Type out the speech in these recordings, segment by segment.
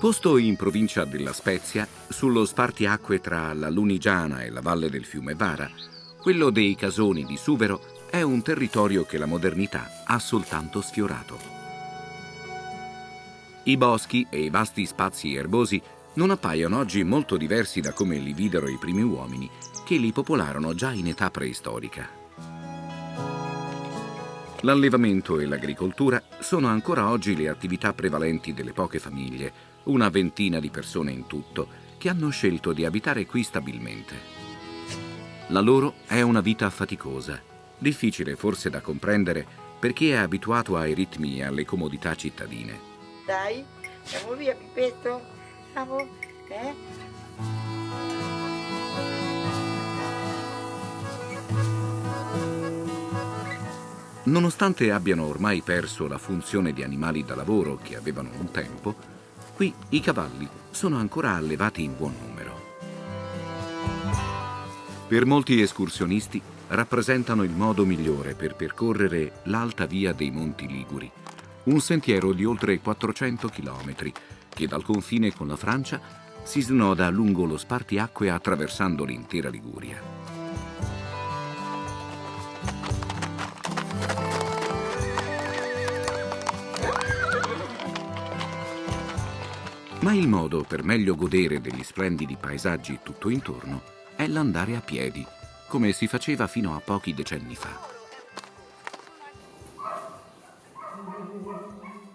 Posto in provincia della Spezia, sullo spartiacque tra la Lunigiana e la valle del fiume Vara, quello dei Casoni di Suvero è un territorio che la modernità ha soltanto sfiorato. I boschi e i vasti spazi erbosi non appaiono oggi molto diversi da come li videro i primi uomini, che li popolarono già in età preistorica. L'allevamento e l'agricoltura sono ancora oggi le attività prevalenti delle poche famiglie, una ventina di persone in tutto, che hanno scelto di abitare qui stabilmente. La loro è una vita faticosa, difficile forse da comprendere per chi è abituato ai ritmi e alle comodità cittadine. Dai, andiamo via, Pipetto. Andiamo, Nonostante abbiano ormai perso la funzione di animali da lavoro che avevano un tempo, qui i cavalli sono ancora allevati in buon numero. Per molti escursionisti rappresentano il modo migliore per percorrere l'alta via dei Monti Liguri, un sentiero di oltre 400 chilometri che dal confine con la Francia si snoda lungo lo spartiacque attraversando l'intera Liguria. Ma il modo per meglio godere degli splendidi paesaggi tutto intorno è l'andare a piedi, come si faceva fino a pochi decenni fa.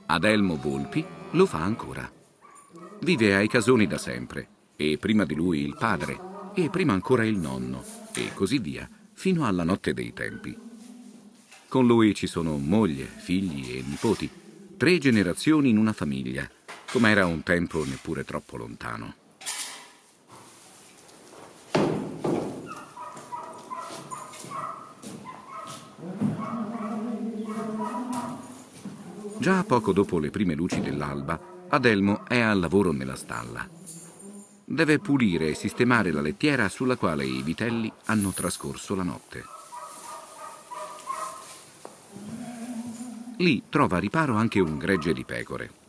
Adelmo Volpi lo fa ancora. Vive ai Casoni da sempre, e prima di lui il padre, e prima ancora il nonno, e così via, fino alla notte dei tempi. Con lui ci sono moglie, figli e nipoti, 3 generazioni in una famiglia, come era un tempo neppure troppo lontano. Già poco dopo le prime luci dell'alba, Adelmo è al lavoro nella stalla. Deve pulire e sistemare la lettiera sulla quale i vitelli hanno trascorso la notte. Lì trova riparo anche un gregge di pecore.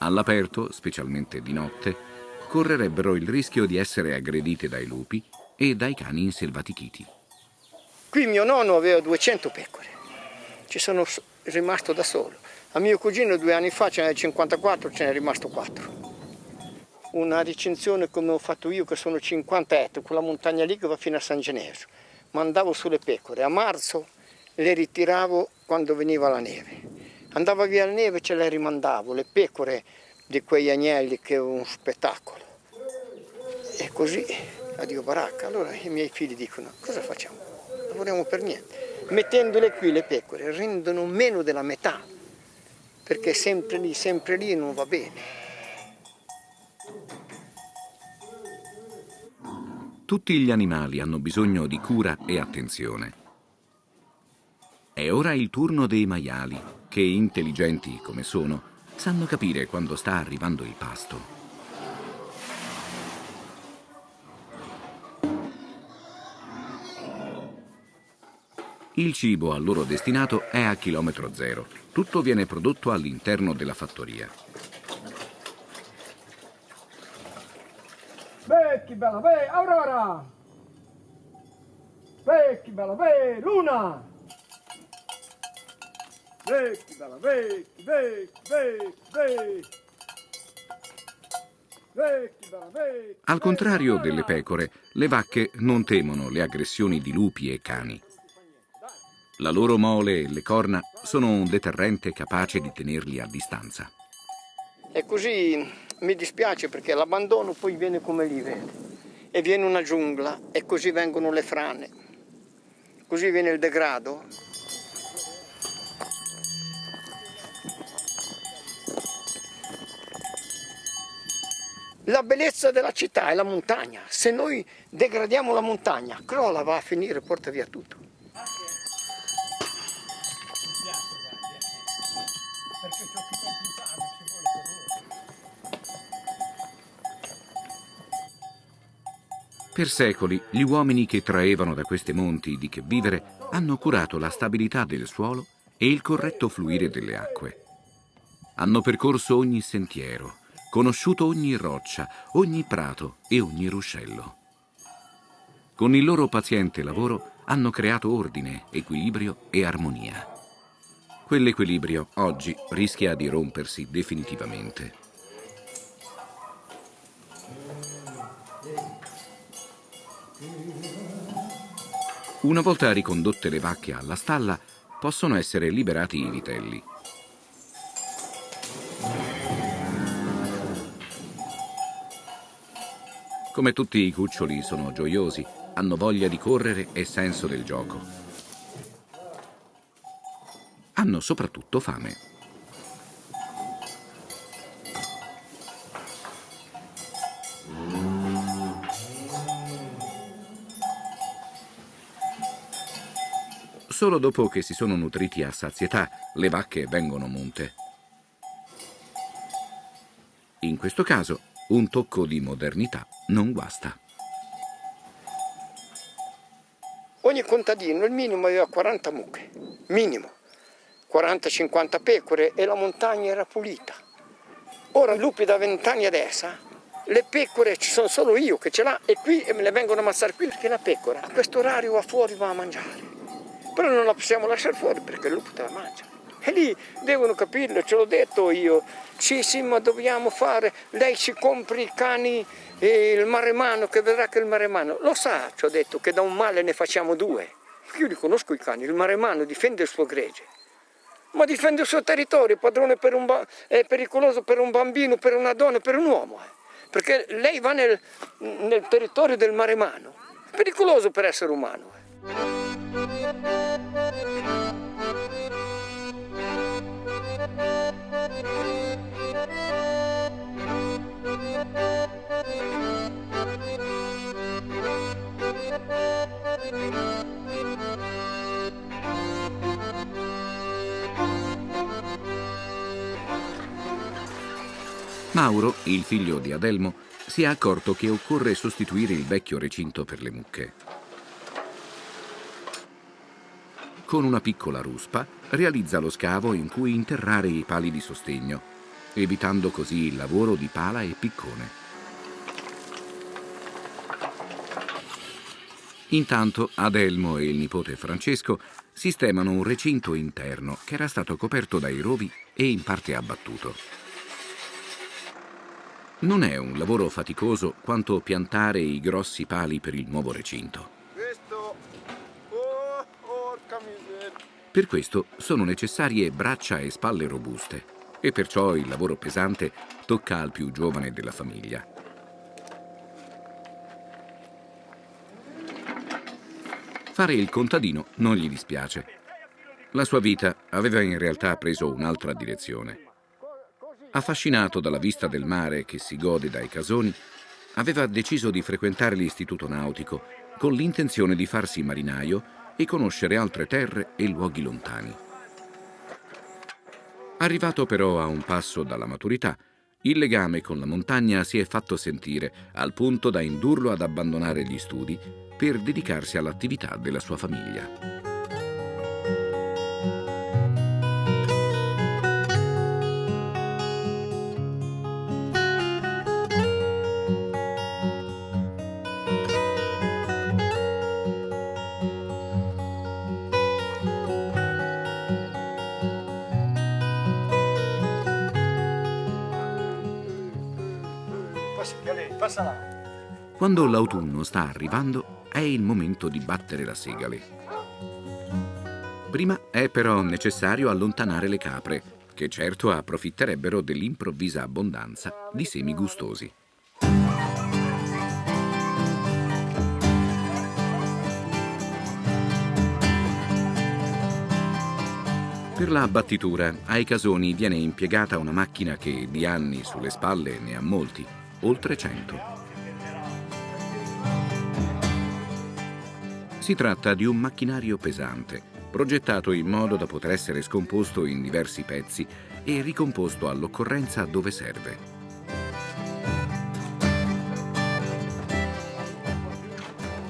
All'aperto, specialmente di notte, correrebbero il rischio di essere aggredite dai lupi e dai cani inselvatichiti. Qui mio nonno aveva 200 pecore, ci sono rimasto da solo. A mio cugino 2 anni fa ce n'era 54, ce n'è rimasto 4. Una recinzione come ho fatto io, che sono 50 ettari, quella montagna lì che va fino a San Genesio. Mandavo sulle pecore, a marzo le ritiravo quando veniva la neve. Andava via la neve, ce le rimandavo, le pecore di quegli agnelli, che è un spettacolo. E così, addio baracca. Allora i miei figli dicono, cosa facciamo? Non lavoriamo per niente. Mettendole qui le pecore rendono meno della metà, perché sempre lì non va bene. Tutti gli animali hanno bisogno di cura e attenzione. È ora il turno dei maiali, che, intelligenti come sono, sanno capire quando sta arrivando il pasto. Il cibo a loro destinato è a chilometro zero. Tutto viene prodotto all'interno della fattoria. Vecchi bella, Aurora! Vecchi bella, Luna! Vecchi bella, vecchi bella, Al contrario delle pecore, le vacche non temono le aggressioni di lupi e cani. La loro mole e le corna sono un deterrente capace di tenerli a distanza. E così mi dispiace, perché l'abbandono poi viene come lì, vede, e viene una giungla, e così vengono le frane, così viene il degrado. La bellezza della città è la montagna. Se noi degradiamo la montagna, crolla, va a finire, porta via tutto. Per secoli, gli uomini che traevano da queste monti di che vivere hanno curato la stabilità del suolo e il corretto fluire delle acque. Hanno percorso ogni sentiero, conosciuto ogni roccia, ogni prato e ogni ruscello. Con il loro paziente lavoro hanno creato ordine, equilibrio e armonia. Quell'equilibrio oggi rischia di rompersi definitivamente. Una volta ricondotte le vacche alla stalla, possono essere liberati i vitelli. Come tutti i cuccioli sono gioiosi, hanno voglia di correre e senso del gioco. Hanno soprattutto fame. Solo dopo che si sono nutriti a sazietà, le vacche vengono munte. In questo caso, un tocco di modernità non guasta. Ogni contadino, il minimo, aveva 40 mucche, minimo, 40-50 pecore e la montagna era pulita. Ora, i lupi da 20 anni adesso, le pecore ci sono solo io che ce l'ha e qui e me le vengono a ammazzare qui perché la pecora a questo orario va fuori, va a mangiare. Però non la possiamo lasciare fuori perché il lupo te la mangia. E lì devono capirlo, ce l'ho detto io. Sì, ma dobbiamo fare, lei ci compri i cani e il maremano, che vedrà che il maremano, lo sa, ci ho detto, che da un male ne facciamo due. Io li conosco i cani, il maremano difende il suo gregge, ma difende il suo territorio, padrone è pericoloso per un bambino, per una donna, per un uomo. Perché lei va nel territorio del maremano, è pericoloso per essere umano. Mauro, il figlio di Adelmo, si è accorto che occorre sostituire il vecchio recinto per le mucche. Con una piccola ruspa realizza lo scavo in cui interrare i pali di sostegno, evitando così il lavoro di pala e piccone. Intanto Adelmo e il nipote Francesco sistemano un recinto interno che era stato coperto dai rovi e in parte abbattuto. Non è un lavoro faticoso quanto piantare i grossi pali per il nuovo recinto. Per questo sono necessarie braccia e spalle robuste e perciò il lavoro pesante tocca al più giovane della famiglia. Fare il contadino non gli dispiace. La sua vita aveva in realtà preso un'altra direzione. Affascinato dalla vista del mare che si gode dai casoni, aveva deciso di frequentare l'istituto nautico con l'intenzione di farsi marinaio e conoscere altre terre e luoghi lontani. Arrivato però a un passo dalla maturità, il legame con la montagna si è fatto sentire al punto da indurlo ad abbandonare gli studi per dedicarsi all'attività della sua famiglia. Quando l'autunno sta arrivando, è il momento di battere la segale. Prima è però necessario allontanare le capre, che certo approfitterebbero dell'improvvisa abbondanza di semi gustosi. Per la abbattitura ai casoni viene impiegata una macchina che di anni sulle spalle ne ha molti, oltre 100. Si tratta di un macchinario pesante, progettato in modo da poter essere scomposto in diversi pezzi e ricomposto all'occorrenza dove serve.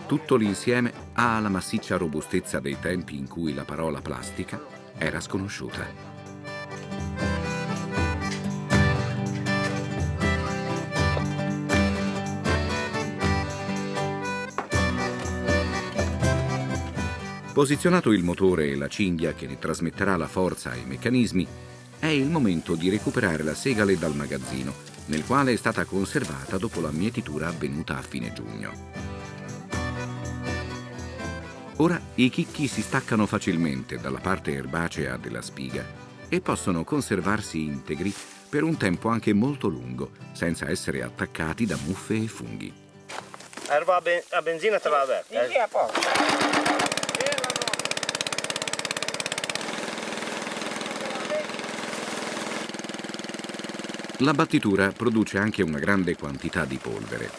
Tutto l'insieme ha la massiccia robustezza dei tempi in cui la parola plastica era sconosciuta. Posizionato il motore e la cinghia che ne trasmetterà la forza ai meccanismi, è il momento di recuperare la segale dal magazzino, nel quale è stata conservata dopo la mietitura avvenuta a fine giugno. Ora i chicchi si staccano facilmente dalla parte erbacea della spiga e possono conservarsi integri per un tempo anche molto lungo, senza essere attaccati da muffe e funghi. Erba a benzina te va aperta. Sì, a posto. La battitura produce anche una grande quantità di polvere.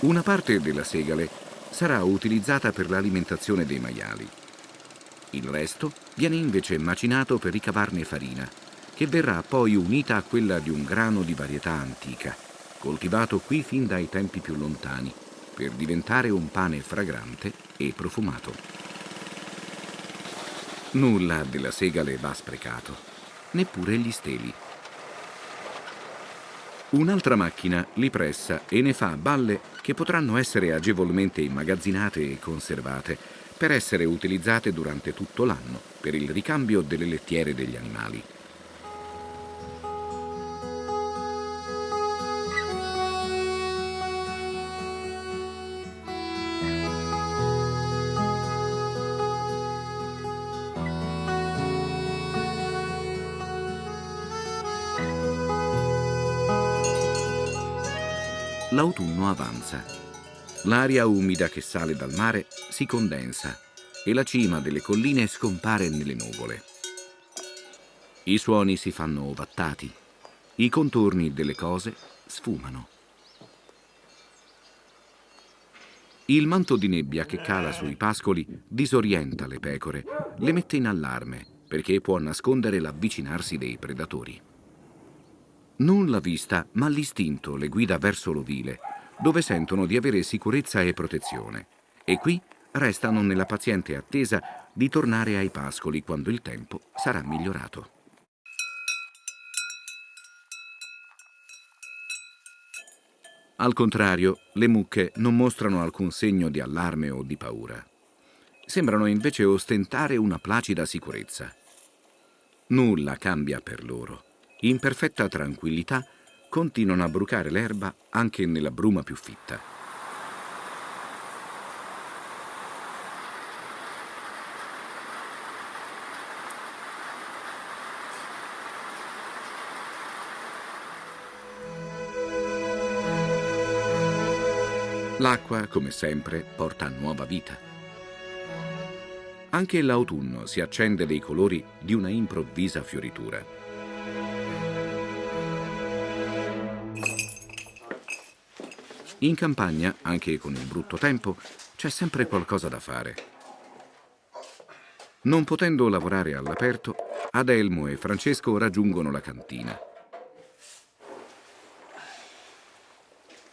Una parte della segale sarà utilizzata per l'alimentazione dei maiali. Il resto viene invece macinato per ricavarne farina, che verrà poi unita a quella di un grano di varietà antica, coltivato qui fin dai tempi più lontani, per diventare un pane fragrante e profumato. Nulla della segale va sprecato, neppure gli steli. Un'altra macchina li pressa e ne fa balle che potranno essere agevolmente immagazzinate e conservate per essere utilizzate durante tutto l'anno per il ricambio delle lettiere degli animali. L'autunno avanza. L'aria umida che sale dal mare si condensa e la cima delle colline scompare nelle nuvole. I suoni si fanno ovattati, i contorni delle cose sfumano. Il manto di nebbia che cala sui pascoli disorienta le pecore, le mette in allarme perché può nascondere l'avvicinarsi dei predatori. Non la vista, ma l'istinto le guida verso l'ovile, dove sentono di avere sicurezza e protezione. E qui restano nella paziente attesa di tornare ai pascoli quando il tempo sarà migliorato. Al contrario, le mucche non mostrano alcun segno di allarme o di paura. Sembrano invece ostentare una placida sicurezza. Nulla cambia per loro. In perfetta tranquillità continuano a brucare l'erba anche nella bruma più fitta. L'acqua, come sempre, porta nuova vita. Anche l'autunno si accende dei colori di una improvvisa fioritura. In campagna, anche con il brutto tempo, c'è sempre qualcosa da fare. Non potendo lavorare all'aperto, Adelmo e Francesco raggiungono la cantina.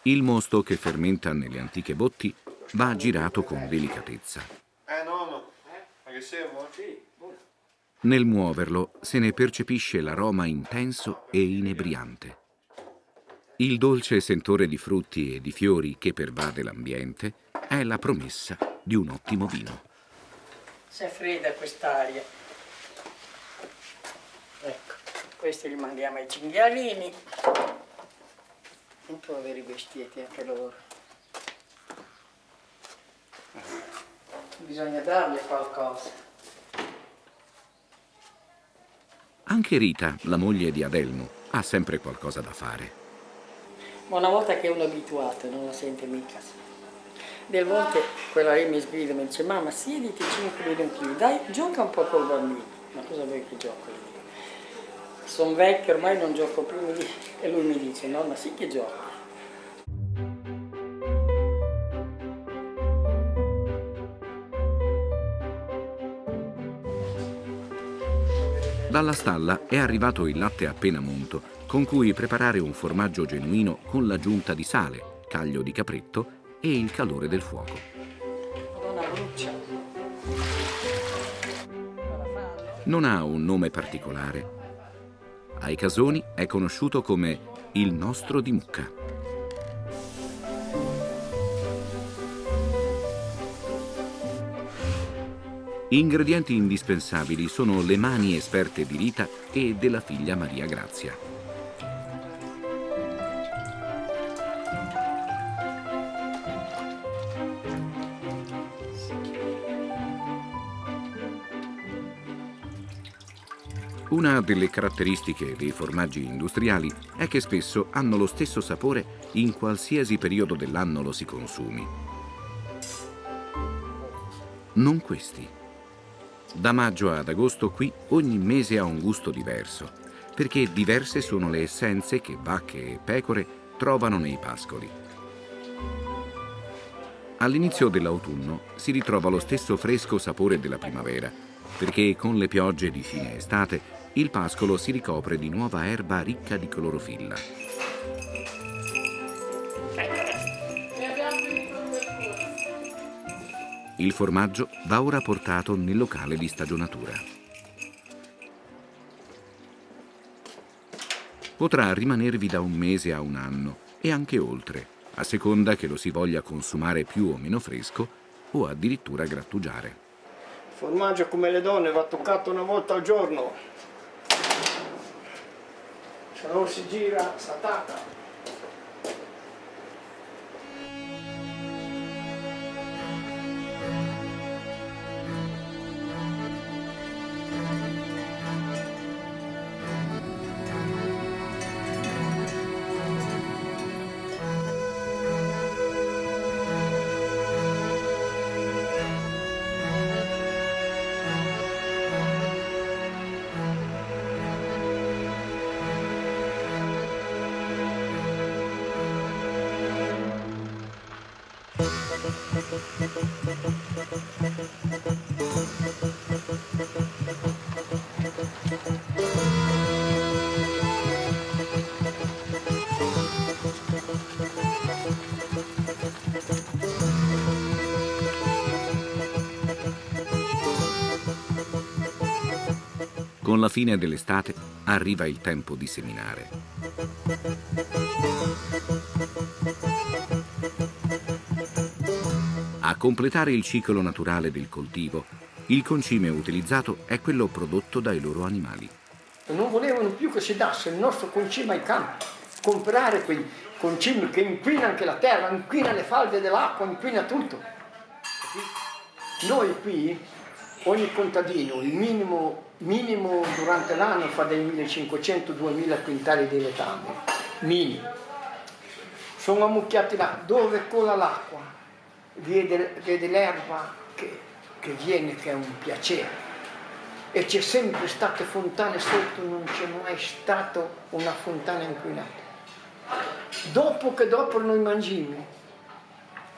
Il mosto che fermenta nelle antiche botti va girato con delicatezza. Nonno, ma che siamo? Nel muoverlo se ne percepisce l'aroma intenso e inebriante. Il dolce sentore di frutti e di fiori che pervade l'ambiente è la promessa di un ottimo vino. Se è fredda quest'aria. Ecco, questi li mandiamo ai cinghialini. Un poveri bestietti anche loro. Bisogna dargli qualcosa. Anche Rita, la moglie di Adelmo, ha sempre qualcosa da fare. Ma una volta che uno è abituato non la sente mica. Delle volte quella lì mi sgrida e mi dice: mamma, siediti 5 minuti, dai, gioca un po' col bambino. Ma cosa vuoi che gioco? Sono vecchio, ormai non gioco più. E lui mi dice: nonna, sì che gioco. Dalla stalla è arrivato il latte appena munto, con cui preparare un formaggio genuino con l'aggiunta di sale, caglio di capretto e il calore del fuoco. Madonna, brucia. Non ha un nome particolare. Ai Casoni è conosciuto come il nostro di mucca. Ingredienti indispensabili sono le mani esperte di Rita e della figlia Maria Grazia. Una delle caratteristiche dei formaggi industriali è che spesso hanno lo stesso sapore in qualsiasi periodo dell'anno lo si consumi. Non questi. Da maggio ad agosto qui ogni mese ha un gusto diverso, perché diverse sono le essenze che vacche e pecore trovano nei pascoli. All'inizio dell'autunno si ritrova lo stesso fresco sapore della primavera, perché con le piogge di fine estate il pascolo si ricopre di nuova erba ricca di clorofilla. Il formaggio va ora portato nel locale di stagionatura. Potrà rimanervi da un mese a un anno e anche oltre, a seconda che lo si voglia consumare più o meno fresco o addirittura grattugiare. Il formaggio come le donne va toccato una volta al giorno. Se non si gira, si attacca. Con la fine dell'estate arriva il tempo di seminare. A completare il ciclo naturale del coltivo, il concime utilizzato è quello prodotto dai loro animali. Non volevano più che si dasse il nostro concime ai campi. Comprare quei concimi che inquina anche la terra, inquina le falde dell'acqua, inquina tutto. Noi qui, ogni contadino, il minimo durante l'anno fa dai 1500-2000 quintali di letame. Minimo. Sono ammucchiati là, dove cola l'acqua, vede l'erba che viene, che è un piacere. E c'è sempre state fontane sotto, non c'è mai stata una fontana inquinata. Dopo noi mangiamo,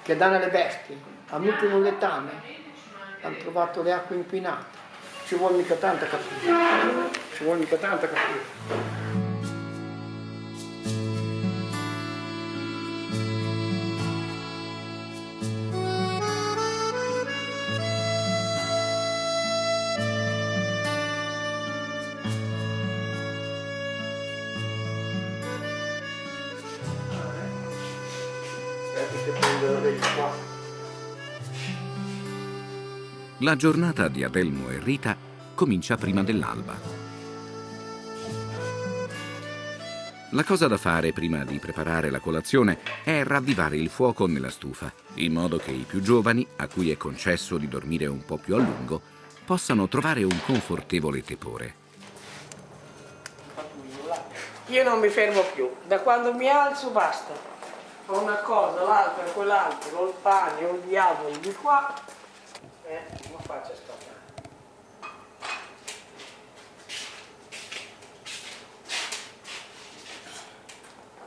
che danno alle bestie, ammucchiano il letame, hanno trovato le acque inquinate. Ci vuole mica tanta capire. Ci vuole mica tanta capire. La giornata di Adelmo e Rita comincia prima dell'alba. La cosa da fare prima di preparare la colazione è ravvivare il fuoco nella stufa, in modo che i più giovani, a cui è concesso di dormire un po' più a lungo, possano trovare un confortevole tepore. Io non mi fermo più, da quando mi alzo basta. Fa una cosa, l'altra, quell'altra, il pane, o il diavolo di qua. Come faccio a scappare?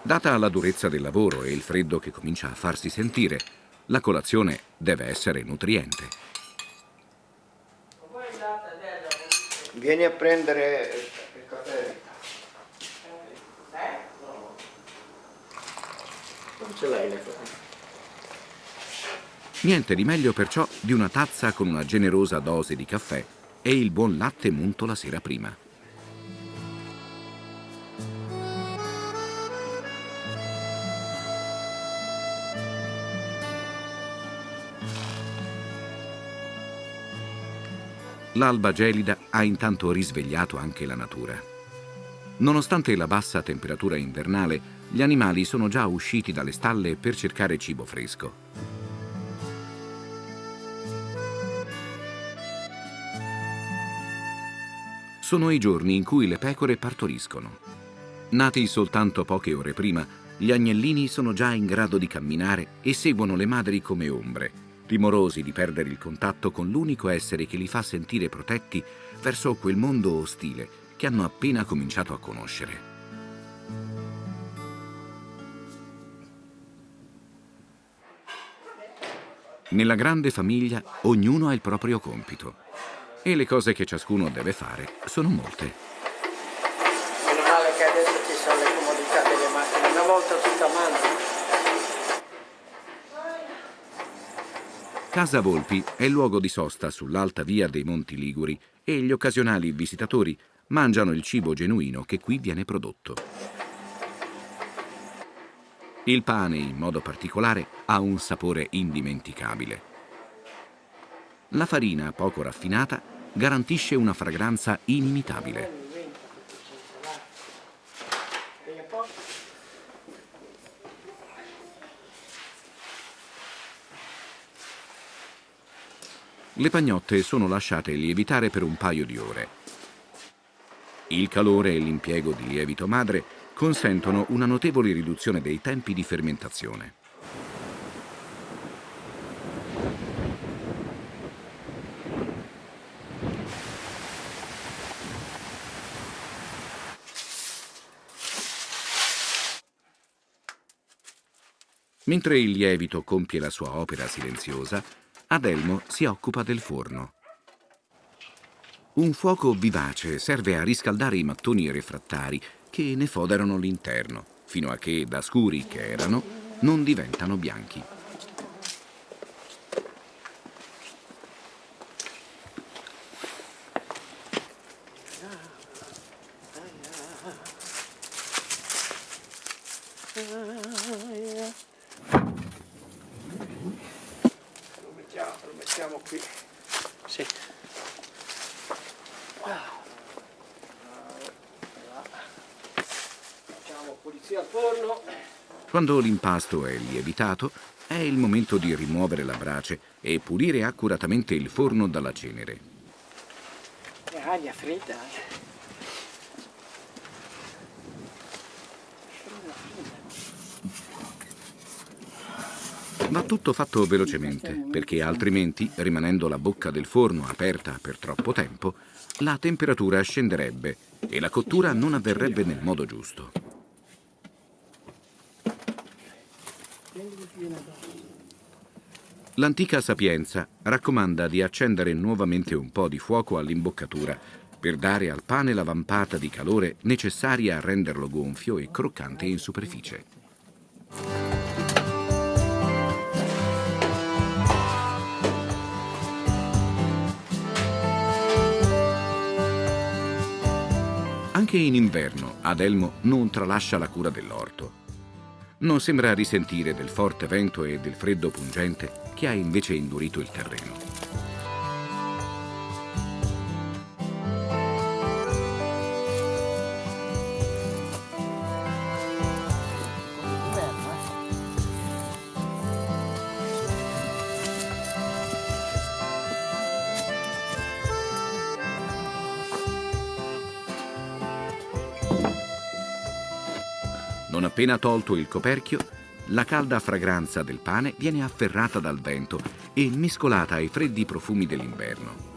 Data la durezza del lavoro e il freddo che comincia a farsi sentire, la colazione deve essere nutriente. Vieni a prendere il caffè. Non ce l'hai le cose. Niente di meglio perciò di una tazza con una generosa dose di caffè e il buon latte munto la sera prima. L'alba gelida ha intanto risvegliato anche la natura. Nonostante la bassa temperatura invernale, gli animali sono già usciti dalle stalle per cercare cibo fresco. Sono i giorni in cui le pecore partoriscono. Nati soltanto poche ore prima, gli agnellini sono già in grado di camminare e seguono le madri come ombre, timorosi di perdere il contatto con l'unico essere che li fa sentire protetti verso quel mondo ostile che hanno appena cominciato a conoscere. Nella grande famiglia ognuno ha il proprio compito e le cose che ciascuno deve fare sono molte. Meno male che adesso ci sono le comodità delle macchine, una volta tutta a mano. Casa Volpi è il luogo di sosta sull'alta via dei Monti Liguri e gli occasionali visitatori mangiano il cibo genuino che qui viene prodotto. Il pane, in modo particolare, ha un sapore indimenticabile. La farina, poco raffinata, garantisce una fragranza inimitabile. Le pagnotte sono lasciate lievitare per un paio di ore. Il calore e l'impiego di lievito madre consentono una notevole riduzione dei tempi di fermentazione. Mentre il lievito compie la sua opera silenziosa, Adelmo si occupa del forno. Un fuoco vivace serve a riscaldare i mattoni refrattari che ne foderano l'interno, fino a che, da scuri che erano, non diventano bianchi. Lo mettiamo qui. Sì. Facciamo pulizia al forno. Quando l'impasto è lievitato, è il momento di rimuovere la brace e pulire accuratamente il forno dalla cenere. È aria fredda. Va tutto fatto velocemente, perché altrimenti, rimanendo la bocca del forno aperta per troppo tempo, la temperatura scenderebbe e la cottura non avverrebbe nel modo giusto. L'antica sapienza raccomanda di accendere nuovamente un po' di fuoco all'imboccatura per dare al pane la vampata di calore necessaria a renderlo gonfio e croccante in superficie. Anche in inverno Adelmo non tralascia la cura dell'orto. Non sembra risentire del forte vento e del freddo pungente che ha invece indurito il terreno. Non appena tolto il coperchio, la calda fragranza del pane viene afferrata dal vento e mescolata ai freddi profumi dell'inverno.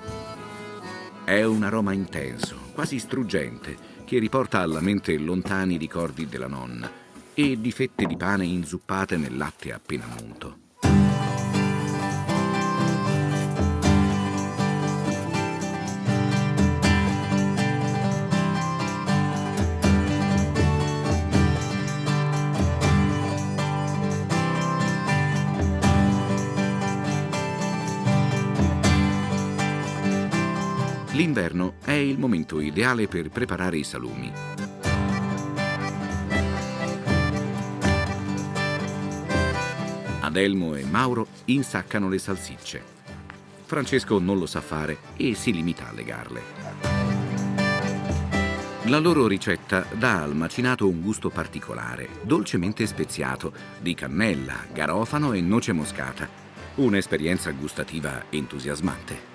È un aroma intenso, quasi struggente, che riporta alla mente lontani ricordi della nonna e di fette di pane inzuppate nel latte appena munto. D'inverno è il momento ideale per preparare i salumi. Adelmo e Mauro insaccano le salsicce. Francesco non lo sa fare e si limita a legarle. La loro ricetta dà al macinato un gusto particolare, dolcemente speziato, di cannella, garofano e noce moscata. Un'esperienza gustativa entusiasmante.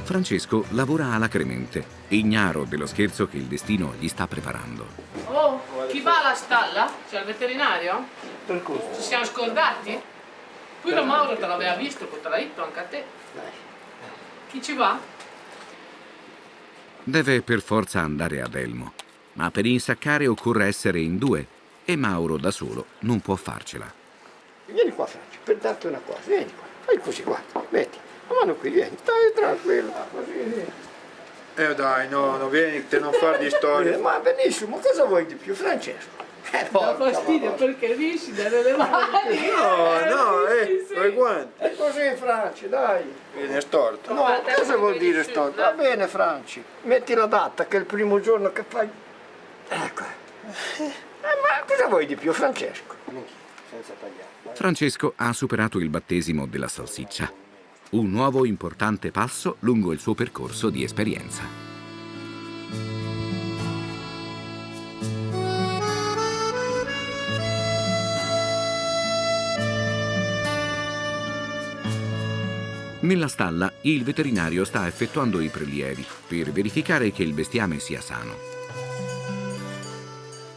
Francesco lavora alla Cremente, ignaro dello scherzo che il destino gli sta preparando. Oh, chi va alla stalla? C'è il veterinario? Per cosa? Ci siamo scordati? Pure Mauro te l'aveva visto, te l'ha detto anche a te. Chi ci va? Deve per forza andare ad Elmo, ma per insaccare occorre essere in due e Mauro da solo non può farcela. Vieni qua, Franci, per darti una cosa. Vieni qua. Fai così, guarda. Metti. La mano qui, vieni. Stai tranquillo. Così, vieni. Dai, no, vieni, te non far di storie. Ma benissimo, cosa vuoi di più, Francesco? Dà fastidio perché riesci a dare le mani. Fai guanti. È così, Franci, dai. Vieni, è storto. No, cosa vuol dire sto? Va bene, Franci. Metti la data, che è il primo giorno che fai. Ecco. Ma cosa vuoi di più, Francesco? Senza tagliare. Francesco ha superato il battesimo della salsiccia. Un nuovo importante passo lungo il suo percorso di esperienza. Nella stalla il veterinario sta effettuando i prelievi per verificare che il bestiame sia sano.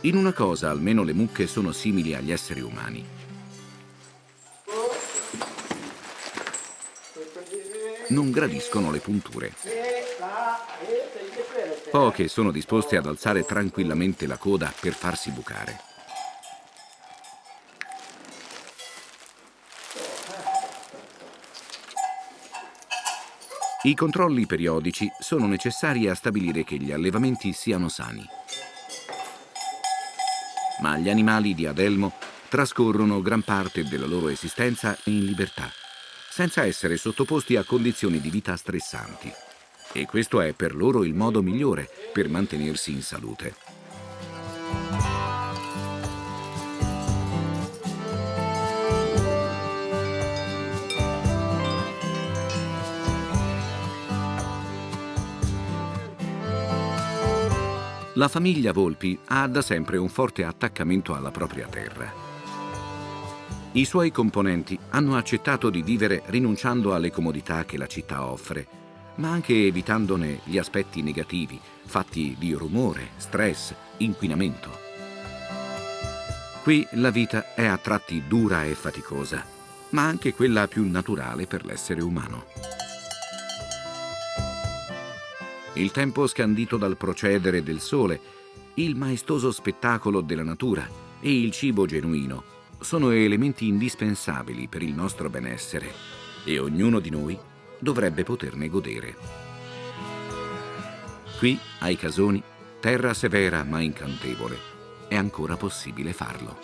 In una cosa almeno le mucche sono simili agli esseri umani. Non gradiscono le punture. Poche sono disposte ad alzare tranquillamente la coda per farsi bucare. I controlli periodici sono necessari a stabilire che gli allevamenti siano sani. Ma gli animali di Adelmo trascorrono gran parte della loro esistenza in libertà, senza essere sottoposti a condizioni di vita stressanti. E questo è per loro il modo migliore per mantenersi in salute. La famiglia Volpi ha da sempre un forte attaccamento alla propria terra. I suoi componenti hanno accettato di vivere rinunciando alle comodità che la città offre, ma anche evitandone gli aspetti negativi, fatti di rumore, stress, inquinamento. Qui la vita è a tratti dura e faticosa, ma anche quella più naturale per l'essere umano. Il tempo scandito dal procedere del sole, il maestoso spettacolo della natura e il cibo genuino sono elementi indispensabili per il nostro benessere e ognuno di noi dovrebbe poterne godere. Qui, ai Casoni, terra severa ma incantevole, è ancora possibile farlo.